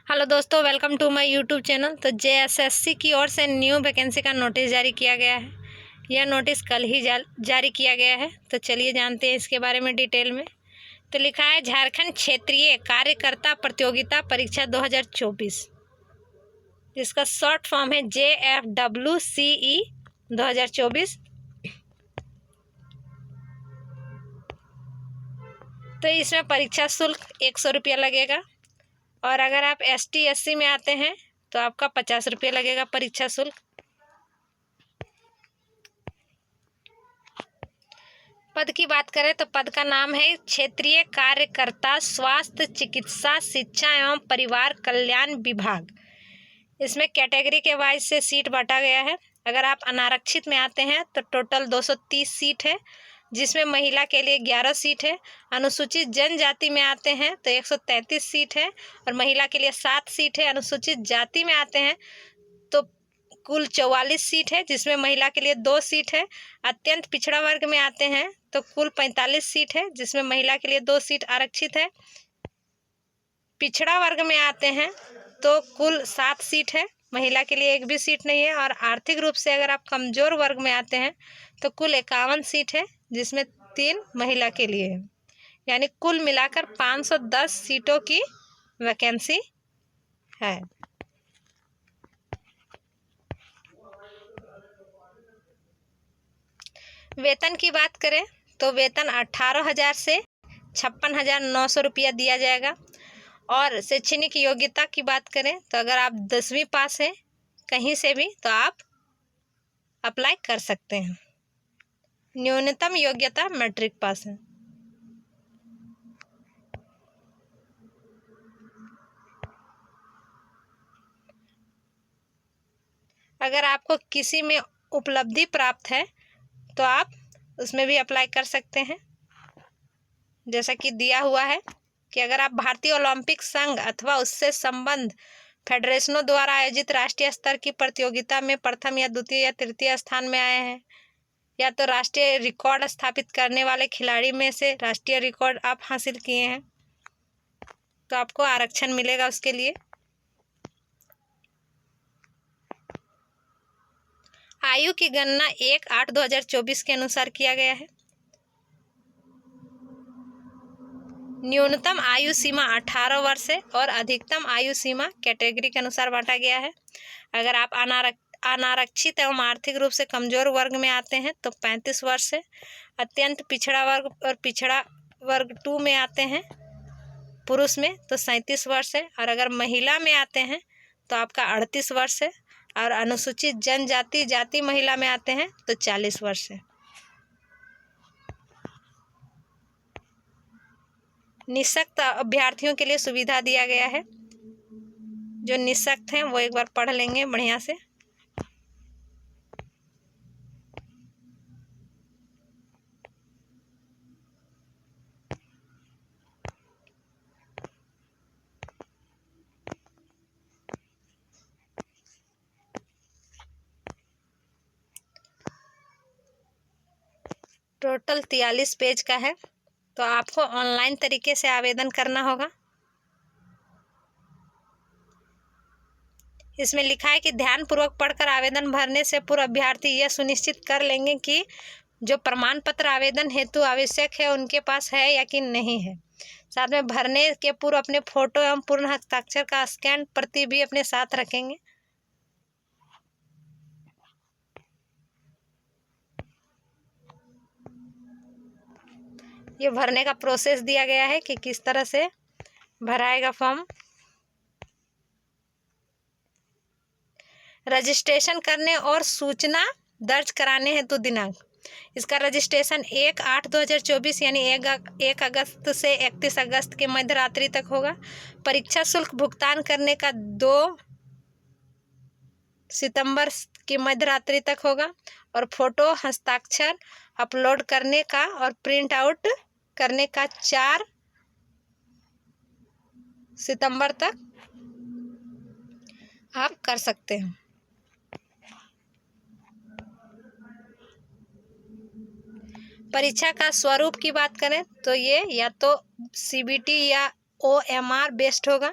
Hello दोस्तों, welcome to my YouTube channel. तो JSSC की ओर से न्यू वैकेंसी का नोटिस जारी किया गया है। यह नोटिस कल ही जारी किया गया है। तो चलिए जानते हैं इसके बारे में डिटेल में। तो लिखा है झारखंड क्षेत्रीय कार्यकर्ता प्रतियोगिता परीक्षा 2024, जिसका शॉर्ट फॉर्म है JFWCE 2024। तो इसमें परीक्षा शुल्क 100 रुपया लगेगा, और अगर आप ST SC में आते हैं तो आपका 50 रुपये लगेगा परीक्षा शुल्क। पद की बात करें तो पद का नाम है क्षेत्रीय कार्यकर्ता स्वास्थ्य चिकित्सा शिक्षा एवं परिवार कल्याण विभाग। इसमें कैटेगरी के वाइज से सीट बांटा गया है। अगर आप अनारक्षित में आते हैं तो टोटल 230 सीट है, जिसमें महिला के लिए 11 सीट है। अनुसूचित जनजाति में आते हैं तो 133 सीट है, और महिला के लिए 7 सीट है। अनुसूचित जाति में आते हैं तो कुल 44 सीट है, जिसमें महिला के लिए 2 सीट है। अत्यंत पिछड़ा वर्ग में आते हैं तो कुल 45 सीट है, जिसमें महिला के लिए 2 सीट आरक्षित है। पिछड़ा वर्ग में आते हैं तो कुल 7 सीट है, महिला के लिए 1 भी सीट नहीं है। और आर्थिक रूप से अगर आप कमजोर वर्ग में आते हैं तो कुल 51 सीट है, जिसमें 3 महिला के लिए है। यानी कुल मिलाकर 510 सीटों की वैकेंसी है। वेतन की बात करें तो वेतन 18,000 से 56,900 रुपया दिया जाएगा। और शैक्षणिक योग्यता की बात करें तो अगर आप 10वीं पास हैं कहीं से भी तो आप अप्लाई कर सकते हैं। न्यूनतम योग्यता मैट्रिक पास है। अगर आपको किसी में उपलब्धि प्राप्त है तो आप उसमें भी अप्लाई कर सकते हैं। जैसा कि दिया हुआ है कि अगर आप भारतीय ओलंपिक संघ अथवा उससे संबद्ध फेडरेशनों द्वारा आयोजित राष्ट्रीय स्तर की प्रतियोगिता में प्रथम या द्वितीय या तृतीय स्थान में आए हैं, या तो राष्ट्रीय रिकॉर्ड स्थापित करने वाले खिलाड़ी में से राष्ट्रीय रिकॉर्ड आप हासिल किए हैं, तो आपको आरक्षण मिलेगा उसके लिए। आयु की गणना 1/8/2024 के अनुसार किया गया है। न्यूनतम आयु सीमा 18 वर्ष है, और अधिकतम आयु सीमा कैटेगरी के अनुसार बांटा गया है। अगर आप अनारक्षित एवं आर्थिक रूप से कमजोर वर्ग में आते हैं तो 35 वर्ष है। अत्यंत पिछड़ा वर्ग और पिछड़ा वर्ग 2 में आते हैं पुरुष में तो 37 वर्ष है। और अगर महिला में आते हैं तो आपका 38 वर्ष है। और अनुसूचित जनजाति जाति महिला में आते हैं तो 40 वर्ष है। निःशक्त अभ्यर्थियों के लिए सुविधा दिया गया है। जो निःशक्त हैं वो एक बार पढ़ लेंगे बढ़िया से। टोटल 43 पेज का है, तो आपको ऑनलाइन तरीके से आवेदन करना होगा। इसमें लिखा है कि ध्यानपूर्वक पढ़कर आवेदन भरने से पूर्व अभ्यर्थी यह सुनिश्चित कर लेंगे कि जो प्रमाण पत्र आवेदन हेतु आवश्यक है उनके पास है या कि नहीं है। साथ में भरने के पूर्व अपने फोटो एवं पूर्ण हस्ताक्षर का स्कैन प्रति भी अपने साथ रखेंगे। ये भरने का प्रोसेस दिया गया है कि किस तरह से भराएगा फॉर्म। रजिस्ट्रेशन करने और सूचना दर्ज कराने हेतु दिनांक, इसका रजिस्ट्रेशन 1/8/2024 यानी 1 अगस्त से 31 अगस्त के मध्य रात्रि तक होगा। परीक्षा शुल्क भुगतान करने का 2 सितंबर की मध्य रात्रि तक होगा। और फोटो हस्ताक्षर अपलोड करने का और प्रिंट आउट करने का 4 सितंबर तक आप कर सकते हैं। परीक्षा का स्वरूप की बात करें तो ये या तो CBT या OMR बेस्ड होगा।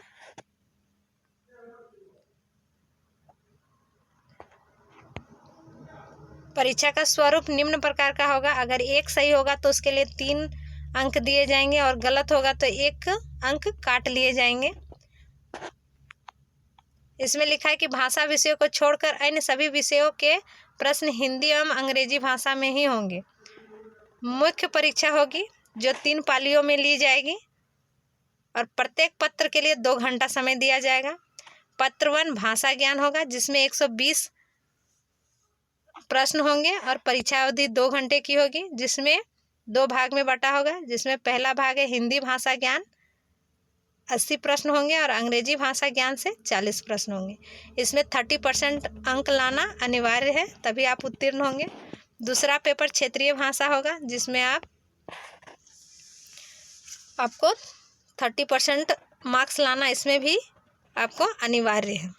परीक्षा का स्वरूप निम्न प्रकार का होगा। अगर एक सही होगा तो उसके लिए 3 अंक दिए जाएंगे और गलत होगा तो 1 अंक काट लिए जाएंगे। इसमें लिखा है कि भाषा विषयों को छोड़कर अन्य सभी विषयों के प्रश्न हिंदी एवं अंग्रेजी भाषा में ही होंगे। मुख्य परीक्षा होगी जो 3 पालियों में ली जाएगी और प्रत्येक पत्र के लिए 2 घंटा समय दिया जाएगा। पत्र 1 भाषा ज्ञान होगा जिसमें 120 प्रश्न होंगे और परीक्षा अवधि 2 घंटे की होगी, जिसमें 2 भाग में बटा होगा। जिसमें पहला भाग है हिंदी भाषा ज्ञान, 80 प्रश्न होंगे और अंग्रेजी भाषा ज्ञान से 40 प्रश्न होंगे। इसमें 30% अंक लाना अनिवार्य है, तभी आप उत्तीर्ण होंगे। दूसरा पेपर क्षेत्रीय भाषा होगा जिसमें आपको 30% मार्क्स लाना, इसमें भी आपको अनिवार्य है।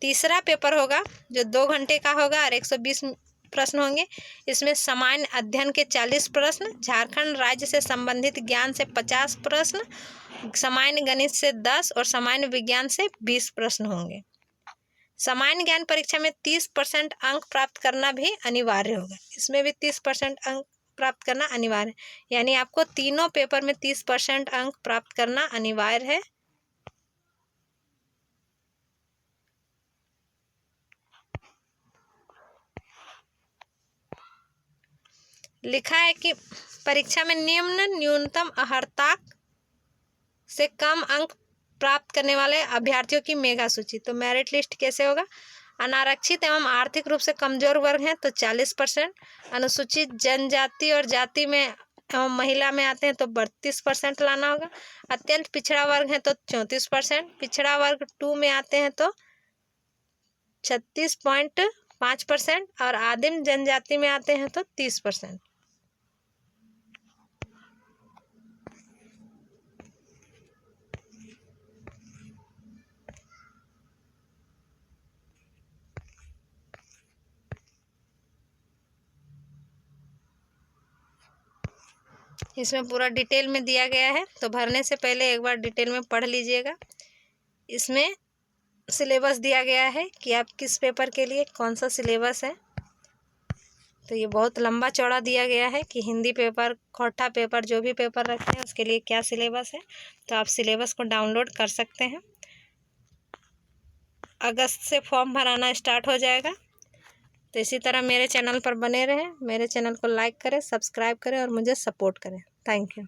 तीसरा पेपर होगा जो 2 घंटे का होगा और 120 प्रश्न होंगे। इसमें सामान्य अध्ययन के 40 प्रश्न, झारखंड राज्य से संबंधित ज्ञान से 50 प्रश्न, सामान्य गणित से 10 और सामान्य विज्ञान से 20 प्रश्न होंगे। सामान्य ज्ञान परीक्षा में 30% अंक प्राप्त करना भी अनिवार्य होगा। इसमें भी 30% अंक प्राप्त करना अनिवार्य है, यानी आपको तीनों पेपर में 30% अंक प्राप्त करना अनिवार्य है। लिखा है कि परीक्षा में न्यूनतम अर्हता से कम अंक प्राप्त करने वाले अभ्यर्थियों की मेगा सूची। तो मेरिट लिस्ट कैसे होगा? अनारक्षित एवं आर्थिक रूप से कमजोर वर्ग हैं तो 40%, अनुसूचित जनजाति और जाति में एवं महिला में आते हैं तो 32% लाना होगा। अत्यंत पिछड़ा वर्ग है तो 34%, पिछड़ा वर्ग 2 में आते हैं तो 36.5% और आदिम जनजाति में आते हैं तो 30%। इसमें पूरा डिटेल में दिया गया है, तो भरने से पहले एक बार डिटेल में पढ़ लीजिएगा। इसमें सिलेबस दिया गया है कि आप किस पेपर के लिए कौन सा सिलेबस है। तो ये बहुत लंबा चौड़ा दिया गया है कि हिंदी पेपर, कोठा पेपर, जो भी पेपर रखते हैं उसके लिए क्या सिलेबस है। तो आप सिलेबस को डाउनलोड कर सकते हैं। अगस्त से फॉर्म भराना स्टार्ट हो जाएगा। तो इसी तरह मेरे चैनल पर बने रहें, मेरे चैनल को लाइक करें, सब्सक्राइब करें और मुझे सपोर्ट करें। Thank you.